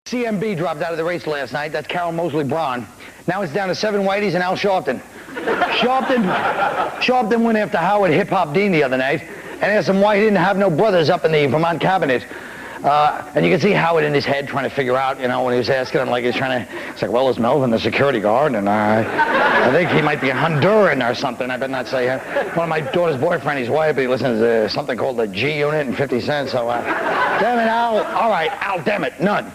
CMB dropped out of the race last night. That's Carol Mosley Braun. Now it's down to 7 whiteys and Al Sharpton. Sharpton went after Howard Hip Hop Dean the other night and asked him why he didn't have no brothers up in the Vermont cabinet. And you can see Howard in his head trying to figure out, you know, when he was asking him, like he's trying to, it's like, well, is Melvin the security guard? And I think he might be a Honduran or something. I better not say one of my daughter's boyfriend, his wife, he listens to something called the G Unit and 50 Cent. So, damn it, Al. All right, Al, damn it, none.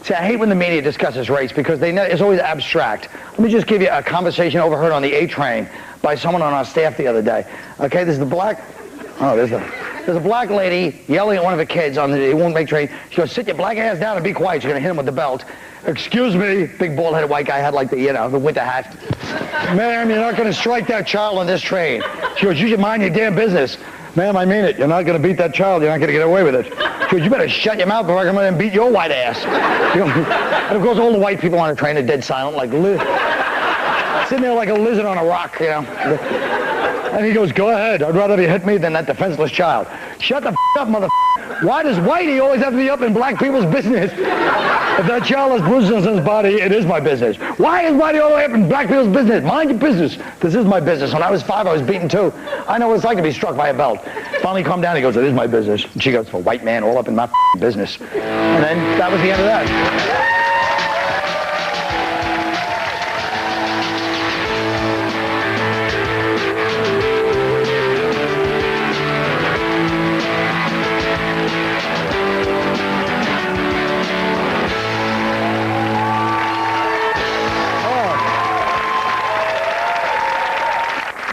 See, I hate when the media discusses race because it's always abstract. Let me just give you a conversation overheard on the A train by someone on our staff the other day. Okay, there's a black lady yelling at one of her kids on the won't make train. She goes, sit your black ass down and be quiet. She's going to hit him with the belt. Excuse me, big bald-headed white guy had like the, you know, the winter hat. Ma'am, you're not going to strike that child on this train. She goes, you should mind your damn business. Ma'am, I mean it. You're not going to beat that child. You're not going to get away with it. She goes, you better shut your mouth before I come in and beat your white ass. And of course, all the white people on the train are dead silent, like sitting there like a lizard on a rock, you know. And he goes, go ahead. I'd rather you hit me than that defenseless child. Shut the up, mother. Why does Whitey always have to be up in black people's business? If that child has bruises on his body, it is my business. Why is Whitey all the way up in black people's business? Mind your business. This is my business. When I was 5, I was beaten too. I know what it's like to be struck by a belt. Finally calmed down. He goes, it is my business. And she goes, for a white man all up in my business. And then that was the end of that.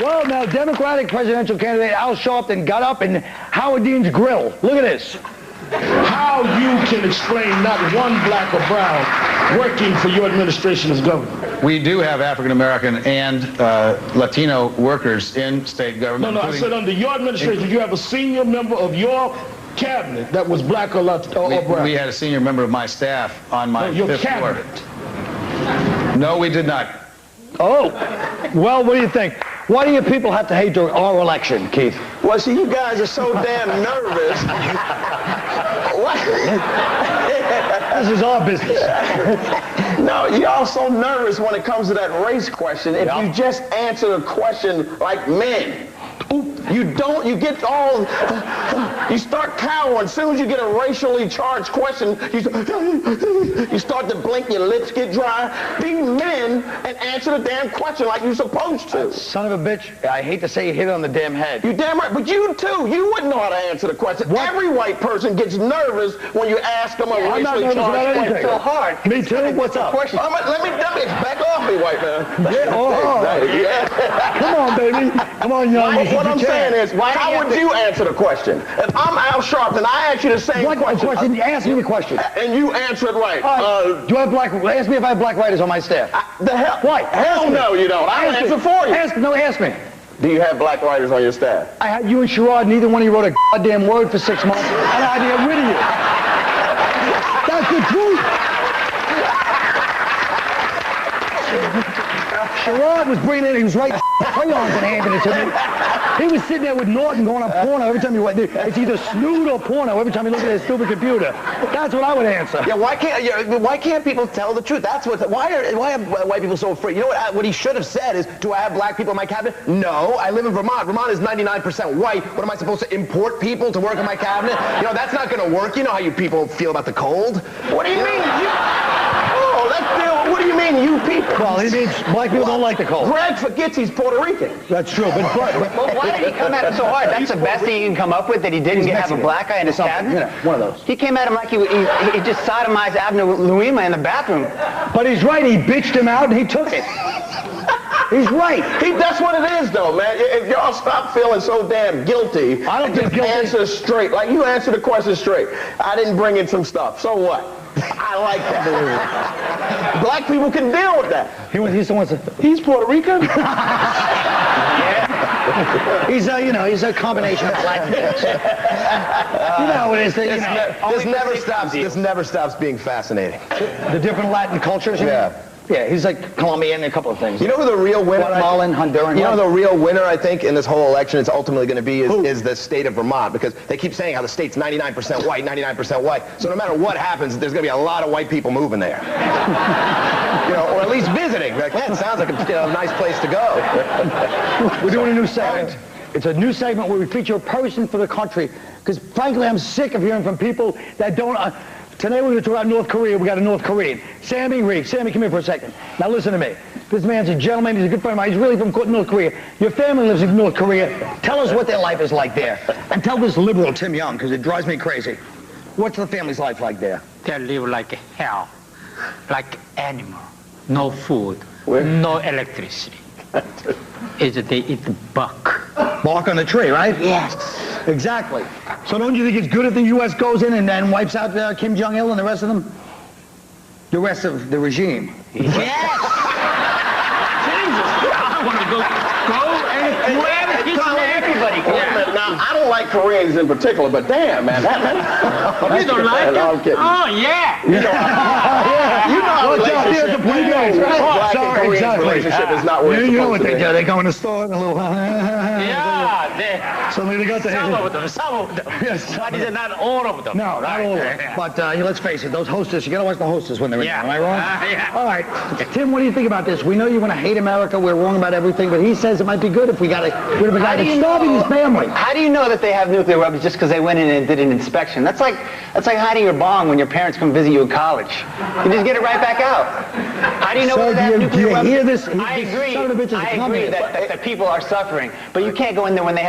Well, now, Democratic presidential candidate Al Sharpton got up in Howard Dean's grill. Look at this. How you can explain not one black or brown working for your administration as governor? We do have African-American and Latino workers in state government. No, I said under your administration, you have a senior member of your cabinet that was black or brown. We had a senior member of my staff on my your fifth floor. Cabinet. No, we did not. Oh, well, what do you think? Why do you people have to hate our election, Keith? Well, see, you guys are so damn nervous. This is our business. No, y'all so nervous when it comes to that race question. If you just answer the question like men, you start cowering. As soon as you get a racially charged question, you start to blink, your lips get dry. Be men and answer the damn question like you're supposed to. Son of a bitch, I hate to say you hit it on the damn head. You damn right, but you too, you wouldn't know how to answer the question. What? Every white person gets nervous when you ask them a racially charged question. So hard. Me too, what's up? Let me back off me, white man. Yeah, come on, baby. Come on, young. What I'm saying is, how would you answer the question? If I'm Al Sharpton and I ask you the same question. Ask me the question. And you answer it right. Do I have ask me if I have black writers on my staff. The hell? Why? Hell no, you don't. I'll answer for you. Ask me. Do you have black writers on your staff? I had you and Sherrod, neither one of you wrote a goddamn word for 6 months, and I had to get rid of you. That's the truth. Sherrod was bringing in, he was writing crayons and handing it to me. He was sitting there with Norton going on porno every time he went. It's either snood or porno every time he looked at his stupid computer. That's what I would answer. Yeah, why can't people tell the truth? That's why are white people so afraid? You know what he should have said is, do I have black people in my cabinet? No, I live in Vermont. Vermont is 99% white. What am I supposed to import people to work in my cabinet? You know, that's not going to work. You know how you people feel about the cold. What do you mean? What do you mean, you people? Well, he means black people don't like the cold. Greg forgets he's Puerto Rican. That's true, but why did he come at him so hard? That's the best thing he can come up with, that he didn't have a black guy in his cabinet? You know, one of those. He came at him like he just sodomized Abner Louima in the bathroom. But he's right. He bitched him out and he took it. He's right. That's what it is, though, man. If y'all stop feeling so damn guilty, I don't think guilty. Answer straight. Like, you answer the question straight. I didn't bring in some stuff. So what? I like that. Black people can deal with that. He's Puerto Rican? Yeah. He's a combination of black mix. You know, it is. This never stops being fascinating. The different Latin cultures. Yeah. Yeah, he's like Colombian and a couple of things. You know who the real winner? Guatemalan, Honduran. You know the real winner, I think, in this whole election is ultimately going to be is the state of Vermont, because they keep saying how the state's 99% white, 99% white. So no matter what happens, there's going to be a lot of white people moving there. You know, or at least visiting. Like, man, it sounds like a nice place to go. We're doing a new segment. It's a new segment where we feature a person for the country, because frankly, I'm sick of hearing from people that don't. Today we're going to talk about North Korea. We got a North Korean. Sammy Reed. Sammy, come here for a second. Now listen to me. This man's a gentleman. He's a good friend of mine. He's really from North Korea. Your family lives in North Korea. Tell us what their life is like there. And tell this liberal Tim Young, because it drives me crazy. What's the family's life like there? They live like hell, like animal. No food, no electricity. They eat bark. Bark on the tree, right? Yes. Exactly. So don't you think it's good if the U.S. goes in and then wipes out Kim Jong-il and the rest of them? The rest of the regime. Yes. Jesus, I want to go and grab his everybody. Now, I don't like Koreans in particular, but damn, man, You don't like it? I'm kidding. Oh, yeah. You know how black and Korean relationship is not where it's You know what supposed they to do? They go in the store and a little... Yeah, Suddenly they got the... some of them. Yes. But it's not all of them. No, not all of them. But let's face it, those hostess, you got to watch the hostess when they're in there. Am I wrong? Yeah. All right. Tim, what do you think about this? We know you want to hate America. We're wrong about everything. But he says it might be good if we got rid of a guy that's starving his family. How do you know that they have nuclear weapons just because they went in and did an inspection? That's like hiding your bong when your parents come visit you in college. You just get it right back out. How do you know whether they have nuclear weapons? Hear this? I agree that the people are suffering, but you can't go in there when they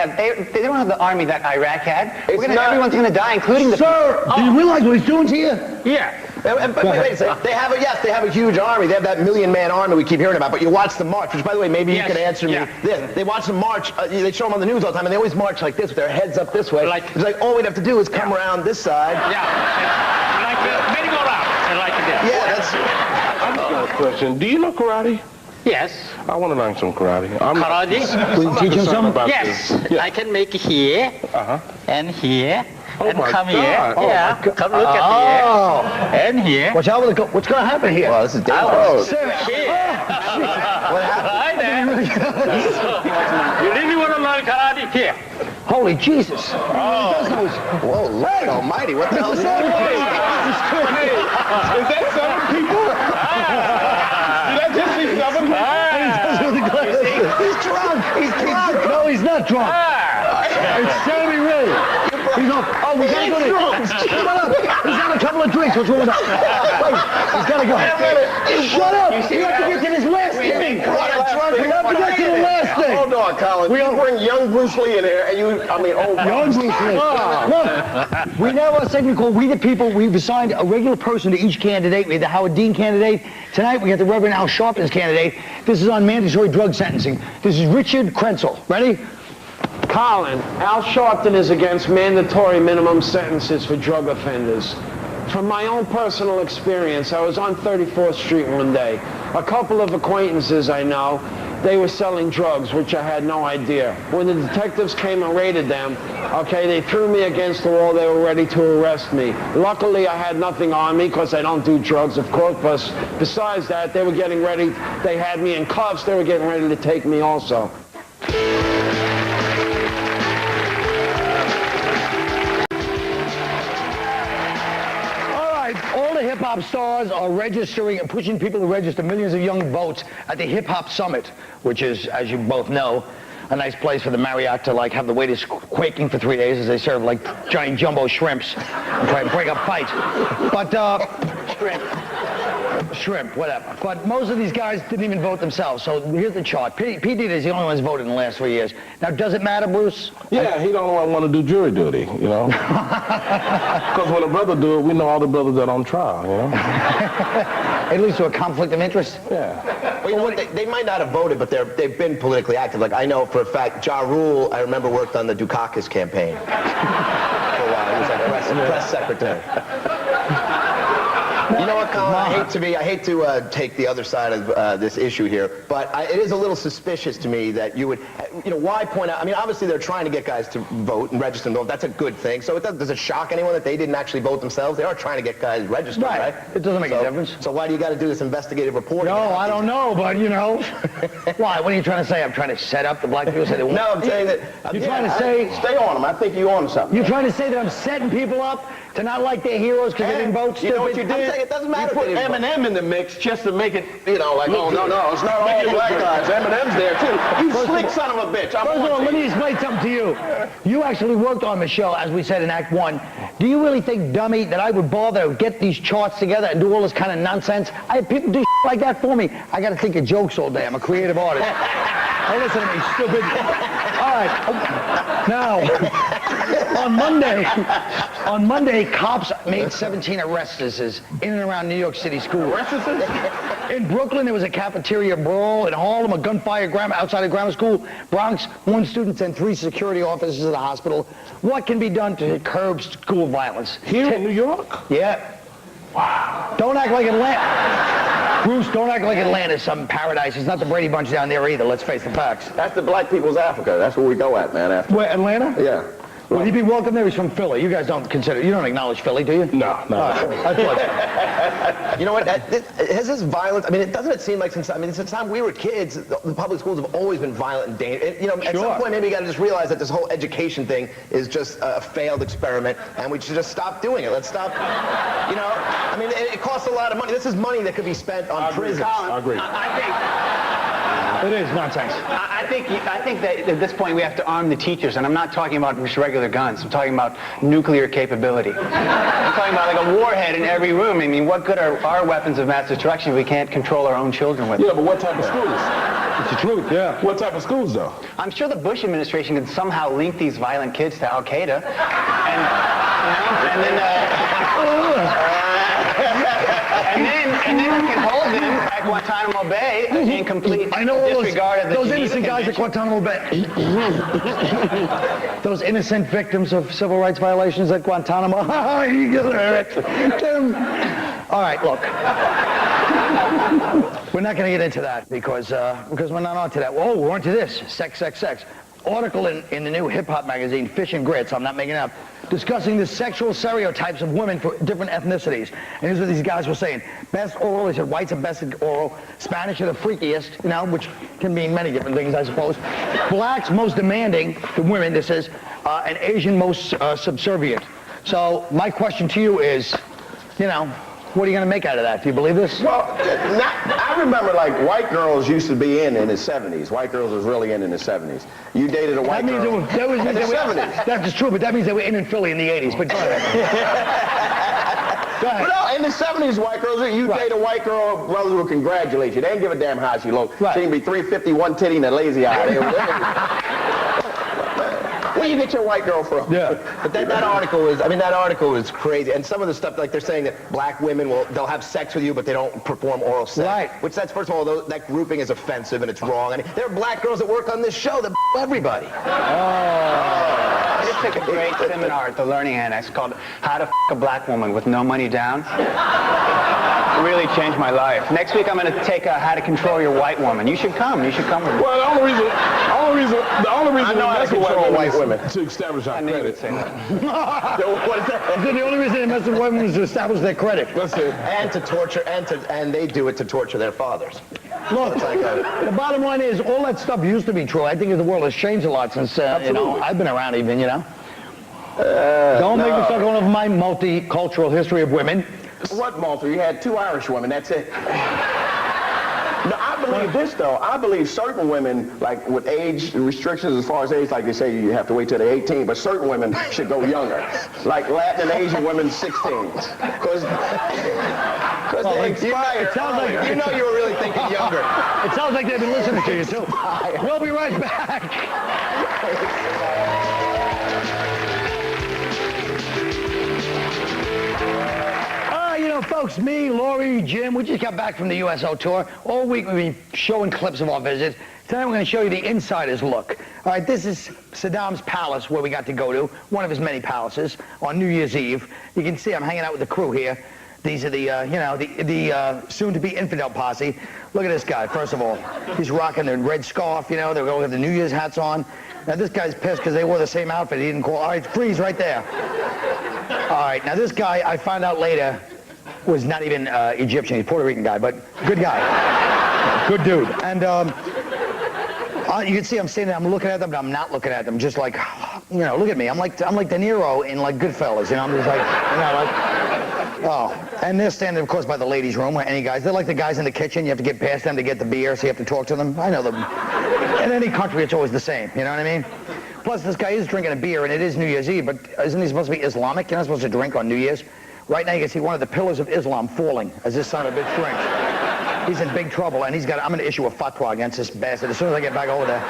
don't have the army that Iraq had. Everyone's going to die, including the Sir, do you realize what he's doing to you? Yeah. But wait a second. They have a huge army. They have that 1 million man army we keep hearing about. But you watch the march, which, by the way, maybe you can answer me this. They watch the march. They show them on the news all the time, and they always march like this, with their heads up this way. It's like all we'd have to do is come around this side. Yeah. Like merry-go-round. Like this. Yeah, that's. I got a question. Do you know karate? Yes. I want to learn some karate. Karate? Will you teach him some? Yes. I can make here and here. Oh and my come God. here. Oh Yeah. Come look at here. And here. Watch out with what's going to happen here? Well, this is dangerous. What happened? Right there. You really want to learn karate? Here. Holy Jesus. Whoa, Lord Almighty! What the hell is that? Is that 7 people? Did I just see 7 people? He's drunk. He's drunk. No, he's not drunk. It's Sammy Ray. He's off. Oh, we gotta go to... Come on up. He's had a couple of drinks. What's wrong with that? Wait, he's gotta go. Shut up. You have to get to this last thing. You have to get to the last thing. Hold on, Colin. We bring young Bruce Lee in here, and Young Bruce Lee. Look, we now have a segment called We the People. We've assigned a regular person to each candidate. We had the Howard Dean candidate. Tonight, we got the Reverend Al Sharpton's candidate. This is on mandatory drug sentencing. This is Richard Krenzel. Ready? Colin, Al Sharpton is against mandatory minimum sentences for drug offenders. From my own personal experience, I was on 34th Street one day. A couple of acquaintances I know, they were selling drugs, which I had no idea. When the detectives came and raided them, they threw me against the wall. They were ready to arrest me. Luckily, I had nothing on me because I don't do drugs, of course, but besides that, they were getting ready. They had me in cuffs. They were getting ready to take me also. Hip-hop stars are registering and pushing people to register millions of young votes at the Hip-Hop Summit, which is, as you both know, a nice place for the Marriott to have the waiters quaking for 3 days as they serve giant jumbo shrimps and try to break up fights. But shrimp, whatever. But most of these guys didn't even vote themselves. So here's the chart. P. Diddy is the only one who's voted in the last 3 years. Now, does it matter, Bruce? Yeah, he don't want to do jury duty, you know. Because when a brother do it, we know all the brothers that are on trial, you know. It leads to a conflict of interest. Yeah. Well, you know what? They might not have voted, but they've been politically active. Like, I know for a fact, Ja Rule, I remember, worked on the Dukakis campaign for a while. He was like press secretary. You know what, Colin? I hate to take the other side of this issue here, but it is a little suspicious to me that you would, why point out? I mean, obviously they're trying to get guys to vote and register and vote. That's a good thing. So does it shock anyone that they didn't actually vote themselves? They are trying to get guys registered, right? It doesn't make a difference. So why do you got to do this investigative reporting? No, I don't know, but Why? What are you trying to say? I'm trying to set up the black people? Say they won't. No, I'm saying that. You're trying to say. Stay on them. I think you're on something. You're trying to say that I'm setting people up to not like their heroes because they didn't vote? You know what you did? I'm saying it doesn't matter. You put Eminem in the mix just to make it, like, oh, no, it's not all black guys. Eminem's there, too. You slick son of a bitch. First of all, let me explain something to you. You actually worked on the show, as we said in Act 1. Do you really think, dummy, that I would bother to get these charts together and do all this kind of nonsense? I have people do like that for me. I got to think of jokes all day. I'm a creative artist. Now listen to me, stupid. All right. Now, on Monday, cops made 17 arrests in and around New York City schools. In Brooklyn, there was a cafeteria brawl. In Harlem, a gunfire outside a grammar school. Bronx, 1 student sent 3 security officers to the hospital. What can be done to curb school violence? Here in New York? Yeah. Wow. Don't act like Atlanta. Bruce, don't act like Atlanta's some paradise. It's not the Brady Bunch down there either. Let's face the facts. That's the black people's Africa. That's where we go at, man. After. Where, Atlanta? Yeah. Would he be welcome there? He's from Philly. You guys don't acknowledge Philly, do you? No. I thought. You know what? Has this violence? I mean, doesn't it seem like since the time we were kids, the public schools have always been violent and dangerous. At some point, maybe you got to just realize that this whole education thing is just a failed experiment, and we should just stop doing it. Let's stop. I mean, it costs a lot of money. This is money that could be spent on prisons. I agree. It is nonsense. I think that at this point we have to arm the teachers, and I'm not talking about just regular guns. I'm talking about nuclear capability. I'm talking about like a warhead in every room. I mean, what good are our weapons of mass destruction if we can't control our own children with them? Yeah, but what type of schools? It's the truth, yeah. What type of schools, though? I'm sure the Bush administration could somehow link these violent kids to Al-Qaeda, and then we can hold them at Guantanamo Bay in complete disregard of the those Geneva innocent guys at Guantanamo Bay. Those innocent victims of civil rights violations at Guantanamo. All right, look. We're not going to get into that because we're not onto that. Oh, we're onto this. Sex. Article in the new hip-hop magazine, Fish and Grits, I'm not making it up, discussing the sexual stereotypes of women for different ethnicities. And here's what these guys were saying. Best oral, they said whites are best at oral. Spanish are the freakiest, which can mean many different things, I suppose. Blacks most demanding, the women, this is, and Asian most subservient. So my question to you is, what are you going to make out of that? Do you believe this? Well, I remember like white girls used to be in the 70s. White girls was really in the 70s. You dated a white girl in the 70s. That's true, but that means they were in Philly in the 80s. But go ahead. Go ahead. No, in the 70s, white girls, you date a white girl, brothers will congratulate you. They didn't give a damn how she looked. She can be 350, 1 titty, and a lazy eye. Where you get your white girl from? Yeah. But that article is crazy. And some of the stuff, like they're saying that black women they'll have sex with you, but they don't perform oral sex. Right. Which that's, first of all, that grouping is offensive and it's wrong. I mean, there are black girls that work on this show that everybody. I just took a great seminar at the Learning Annex called How to F a Black Woman with No Money Down. It really changed my life. Next week I'm going to take How to Control Your White Woman. You should come. You should come with me. Well, the only reason I know how to control white women. To establish our credit. What is that? The only reason they mess with women is to establish their credit. That's it. And to torture, and they do it to torture their fathers. Look, the bottom line is all that stuff used to be true. I think the world has changed a lot since, I've been around even, Don't make me start going over my multicultural history of women. What multi? You had 2 Irish women, that's it. No, I believe this, though. I believe certain women, like with age restrictions as far as age, like they say you have to wait till they're 18, but certain women should go younger. Like Latin and Asian women, 16. Because they expire. It sounds like, you were really thinking younger. It sounds like they've been listening to you, too. We'll be right back. Folks, me, Lori, Jim, we just got back from the USO tour. All week we've been showing clips of our visits. Tonight we're going to show you the insider's look. All right, this is Saddam's palace where we got to go to, one of his many palaces, on New Year's Eve. You can see I'm hanging out with the crew here. These are the, the soon-to-be infidel posse. Look at this guy, first of all. He's rocking the red scarf, they're going with the New Year's hats on. Now, this guy's pissed because they wore the same outfit. He didn't call. All right, freeze right there. All right, now this guy, I found out later, was not even Egyptian. He's a Puerto Rican guy, but good guy. Good dude. And you can see I'm standing there, I'm looking at them, but I'm not looking at them. Just like, look at me. I'm like De Niro in like Goodfellas, I'm just like, oh. And they're standing, of course, by the ladies' room, where any guys, they're like the guys in the kitchen. You have to get past them to get the beer, so you have to talk to them. I know them. In any country, it's always the same, you know what I mean? Plus, this guy is drinking a beer, and it is New Year's Eve, but isn't he supposed to be Islamic? You're not supposed to drink on New Year's. Right now, you can see one of the pillars of Islam falling as this son of a bitch drinks. He's in big trouble, and I'm going to issue a fatwa against this bastard. As soon as I get back over there,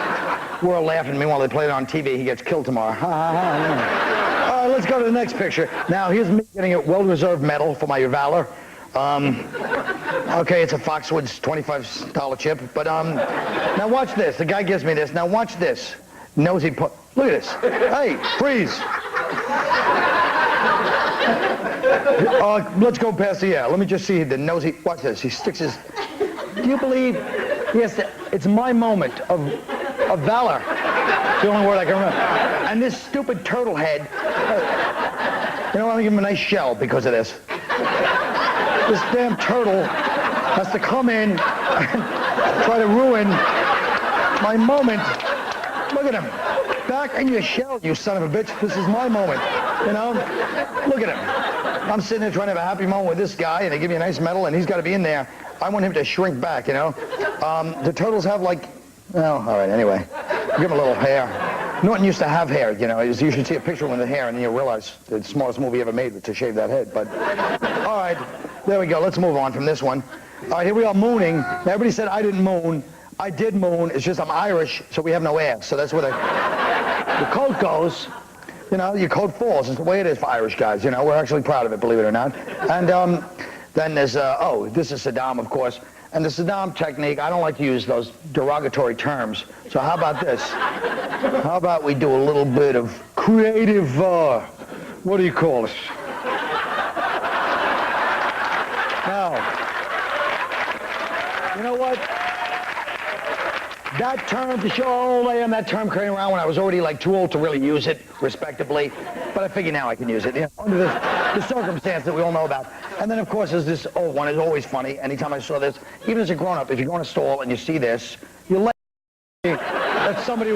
we're all laughing. Meanwhile, they play it on TV. He gets killed tomorrow. Ha, ha, ha. All right, let's go to the next picture. Now, here's me getting a well-deserved medal for my valor. Okay, it's a Foxwoods $25 chip, but now watch this. The guy gives me this. Now watch this. Nosy look at this. Hey, freeze. Let's go past the let me just see the nosy. Watch this. He sticks his. Do you believe? Yes, it's my moment of valor. It's the only word I can remember. And this stupid turtle head. I'm gonna give him a nice shell because of this. This damn turtle has to come in and try to ruin my moment. Look at him. Back in your shell, you son of a bitch. This is my moment, Look at him. I'm sitting there trying to have a happy moment with this guy, and they give me a nice medal, and he's got to be in there. I want him to shrink back, The turtles have like, all right, anyway. Give him a little hair. Norton used to have hair, You should see a picture of him with the hair, and then you realize the smartest movie ever made was to shave that head. But, all right. There we go. Let's move on from this one. All right, here we are mooning. Now, everybody said I didn't moon. I did moon. It's just I'm Irish, so we have no ass. So that's where the code goes. Your code falls. It's the way it is for Irish guys. We're actually proud of it, believe it or not. And then there's, this is Saddam, of course. And the Saddam technique, I don't like to use those derogatory terms. So how about this? How about we do a little bit of creative, what do you call it? Now, you know what? That term, to show how old I am, that term carrying around when I was already like too old to really use it respectably. But I figure now I can use it, under the circumstance that we all know about. And then, of course, there's this old one. It's always funny. Anytime I saw this, even as a grown-up, if you go in a stall and you see this, you let that somebody